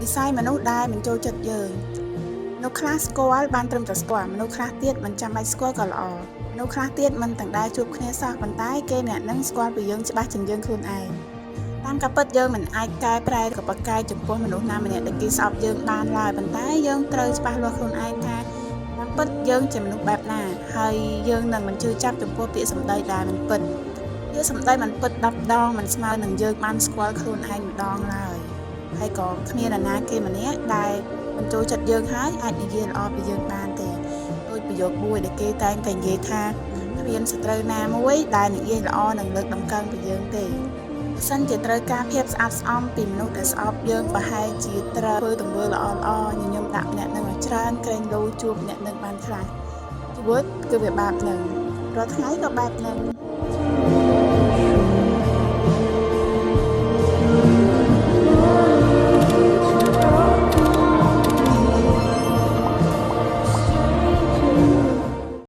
វិស័យមនុស្សដែលមិនចូលចិត្តយើងមនុស្សខ្លះស្គាល់បានត្រឹមតែស្គាល់មនុស្សខ្លះទៀតមិនចាំបាច់ស្គាល់ក៏ល្អមនុស្សខ្លះទៀតមិនទាំងដែលជួបគ្នាសោះប៉ុន្តែគេអ្នកនឹងស្គាល់ពីយើងច្បាស់ជាងយើងខ្លួនឯងតាមការពិតយើងមិនអាចកែប្រែក៏ប្រកែកចំពោះមនុស្សណាម្នាក់ដែលគេស្អប់យើងបានឡើយប៉ុន្តែយើងត្រូវច្បាស់លាស់ខ្លួនឯងថាតាមពិតយើងជាមនុស្សបែបណាហើយយើងនឹងមិនជឿចាប់ចំពោះពាក្យសម្ដីដែលមិនពិតពាក្យសម្ដីមិនពិត10ដងមិនស្មើនឹងយើងបានស្គាល់ខ្លួនឯងម្ដងឡើយហើយក៏គ្មាននរណាគេម្នាក់ដែលមិនចូលចិត្តយើងហើយអាចនិយាយល្អពីយើងបានទេដូចប្រយោគមួយដែលគេតែងតែនិយាយថាគ្មានសត្រូវណាមួយដែលនិយាយល្អនឹងលើកតម្កើងពីយើងទេបើសិនជាត្រូវការភាពស្អាតស្អំពីមនុស្សដែលស្អប់យើងប្រហែលជាត្រូវធ្វើទង្វើល្អៗញញឹមដាក់អ្នកនឹងឲ្យច្រើនក្រែងលោជួបអ្នកនឹងបានខ្លះជីវិតគឺវាបែបហ្នឹងរាល់ថ្ងៃក៏បែបហ្នឹង